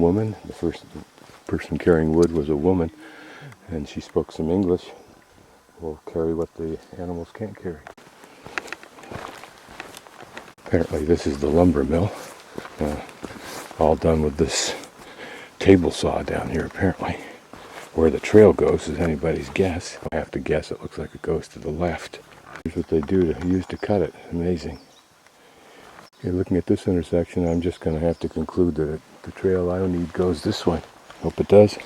woman. The first person carrying wood was a woman, and she spoke some English. Will carry what the animals can't carry. Apparently this is the lumber mill. All done with this table saw down here apparently. Where the trail goes is anybody's guess. I have to guess it looks like it goes to the left. Here's what they do to use to cut it. Amazing. Okay, looking at this intersection, I'm just going to have to conclude that the trail I need goes this way. Hope it does.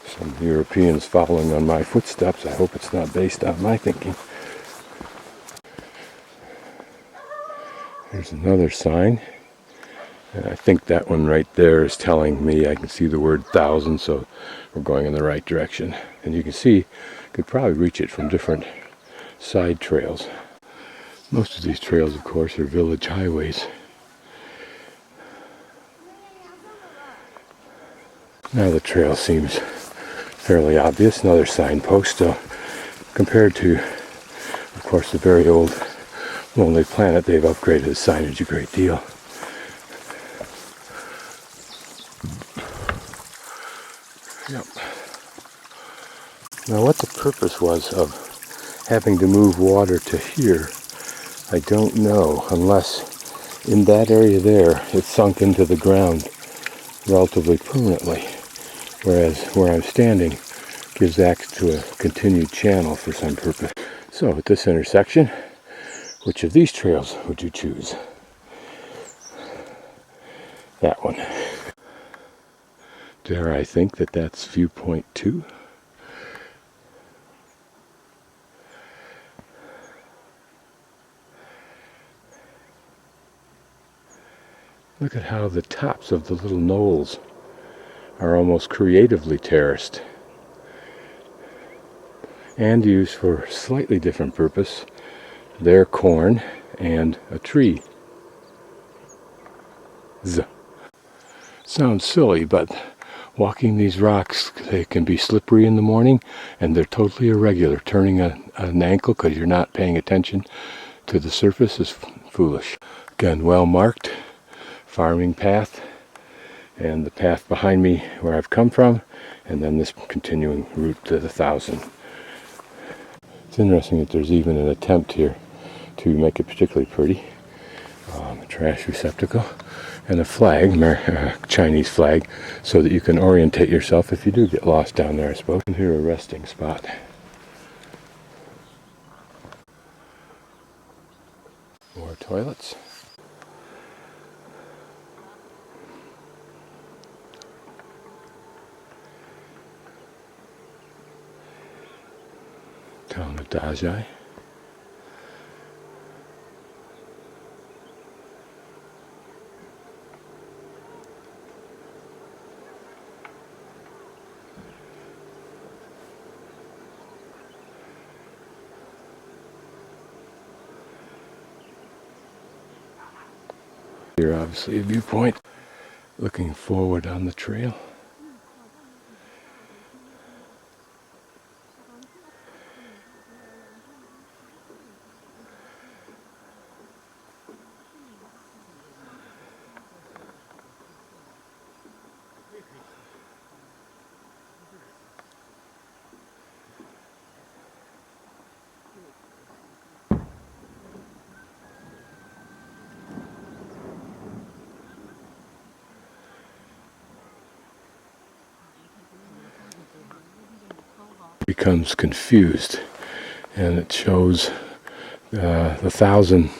Some Europeans following on my footsteps. I hope it's not based on my thinking. Here's another sign. And I think that one right there is telling me I can see the word 1,000, so we're going in the right direction. And you can see, you could probably reach it from different side trails. Most of these trails, of course, are village highways. Now the trail seems fairly obvious. Another signpost, compared to, of course, the very old Lonely Planet, they've upgraded the signage a great deal. Yep. Now what the purpose was of having to move water to here, I don't know, unless in that area there it sunk into the ground relatively permanently, whereas where I'm standing gives access to a continued channel for some purpose. So at this intersection, which of these trails would you choose? That one. Dare I think that that's viewpoint 2? Look at how the tops of the little knolls are almost creatively terraced and used for a slightly different purpose. They're corn and a tree. Sounds silly, but walking these rocks, they can be slippery in the morning, and they're totally irregular. Turning an ankle because you're not paying attention to the surface is foolish. Again, well marked farming path, and the path behind me where I've come from, and then this continuing route to the 1,000. It's interesting that there's even an attempt here to make it particularly pretty. A trash receptacle and a flag, Chinese flag, so that you can orientate yourself if you do get lost down there, I suppose. And here a resting spot. More toilets. Town of Daxhai. Here obviously a viewpoint looking forward on the trail. Becomes confused, and it shows the 1,000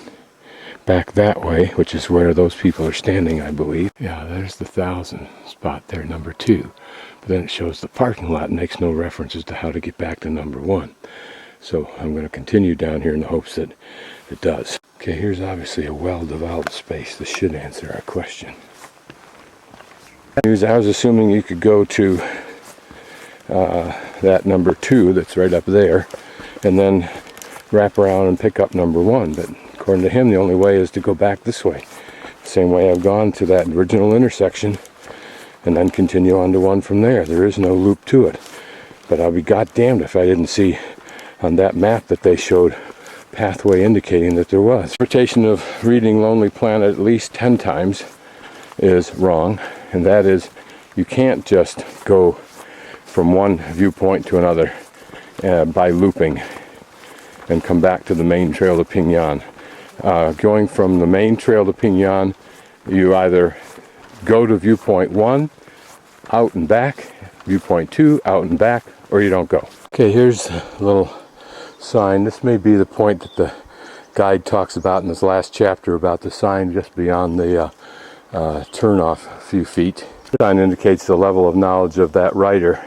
back that way, which is where those people are standing, I believe. Yeah, there's the 1,000 spot there, number 2. But then it shows the parking lot and makes no references to how to get back to number 1. So I'm going to continue down here in the hopes that it does. Okay, here's obviously a well-developed space. This should answer our question. I was assuming you could go to that number 2 that's right up there, and then wrap around and pick up number 1. But according to him, the only way is to go back this way. The same way I've gone to that original intersection, and then continue on to 1 from there. There is no loop to it. But I'll be goddamned if I didn't see on that map that they showed pathway indicating that there was. Interpretation of reading Lonely Planet at least 10 times is wrong, and that is you can't just go from one viewpoint to another by looping and come back to the main trail to Pingyan. Going from the main trail to Pingyan, you either go to viewpoint 1, out and back, viewpoint 2, out and back, or you don't go. Okay, here's a little sign. This may be the point that the guide talks about in this last chapter about the sign just beyond the turnoff a few feet. The sign indicates the level of knowledge of that writer,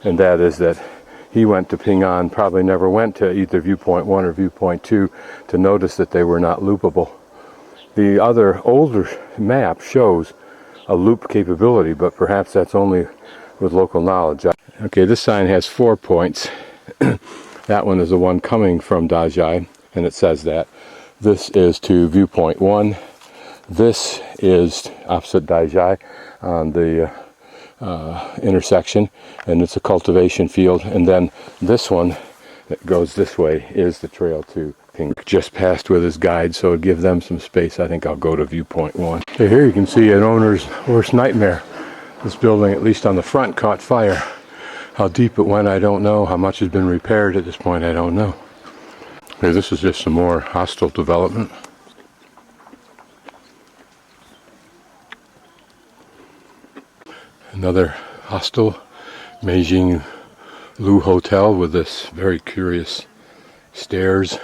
and that is that he went to Pingyan, probably never went to either viewpoint 1 or viewpoint 2 to notice that they were not loopable. The other older map shows a loop capability, but perhaps that's only with local knowledge. Okay, this sign has 4 points. That one is the one coming from Daxhai, and it says that. This is to viewpoint 1. This is opposite Daxhai on the intersection, and it's a cultivation field. And then this one that goes this way is the trail to Ping. Just passed with his guide, so to give them some space, I think I'll go to viewpoint 1. Okay, here you can see an owner's worst nightmare. This building, at least on the front, caught fire. How deep it went, I don't know. How much has been repaired at this point, I don't know. Okay, this is just some more hostile development. Another hostel, Beijing Lu Hotel, with this very curious stairs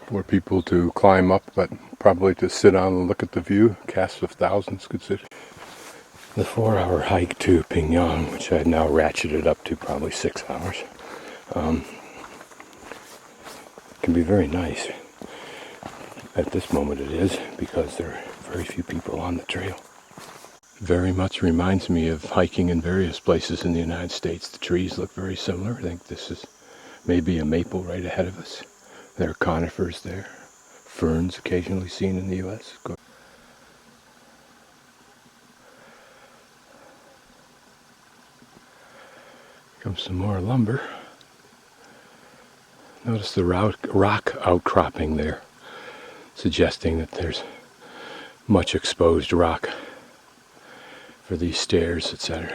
for people to climb up, but probably to sit on and look at the view. Casts of thousands could sit. The 4-hour hike to Pingyan, which I've now ratcheted up to probably 6 hours, can be very nice. At this moment it is, because there are very few people on the trail. Very much reminds me of hiking in various places in the United States. The trees look very similar. I think this is maybe a maple right ahead of us. There are conifers there. Ferns occasionally seen in the U.S. Comes some more lumber. Notice the rock outcropping there, suggesting that there's much exposed rock for these stairs, etc.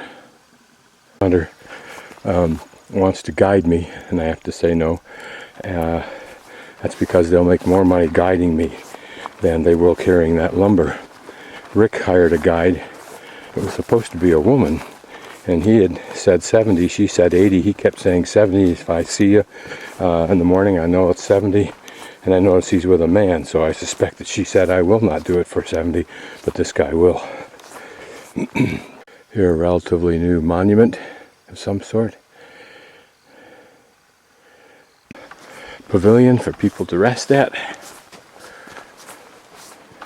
Hunter wants to guide me, and I have to say no. That's because they'll make more money guiding me than they will carrying that lumber. Rick hired a guide. It was supposed to be a woman, and he had said 70, she said 80. He kept saying 70. If I see you in the morning, I know it's 70. And I notice he's with a man, so I suspect that she said I will not do it for 70, but this guy will. Here, a relatively new monument of some sort. Pavilion for people to rest at.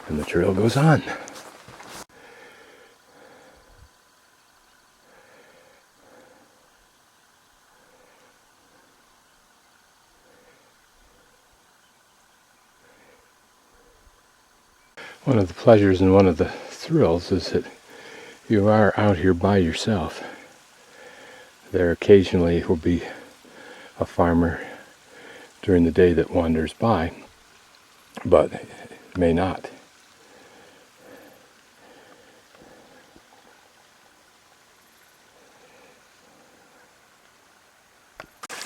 And the trail goes on. One of the pleasures and one of the thrills is that you are out here by yourself. There occasionally will be a farmer during the day that wanders by, but may not.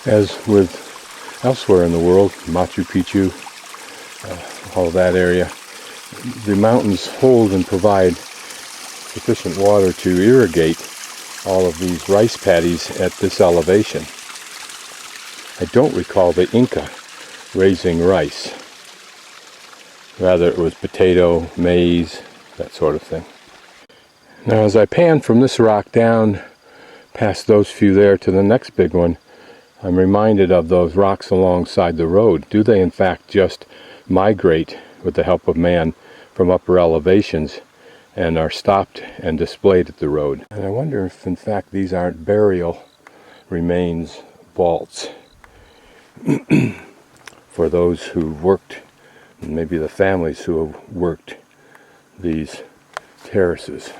As with elsewhere in the world, Machu Picchu, all that area, the mountains hold and provide sufficient water to irrigate all of these rice paddies at this elevation. I don't recall the Inca raising rice. Rather, it was potato, maize, that sort of thing. Now, as I pan from this rock down past those few there to the next big one, I'm reminded of those rocks alongside the road. Do they in fact just migrate with the help of man from upper elevations and are stopped and displayed at the road? And I wonder if in fact these aren't burial remains vaults for those who worked, maybe the families who have worked these terraces.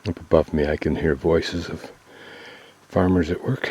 Up above me I can hear voices of farmers at work.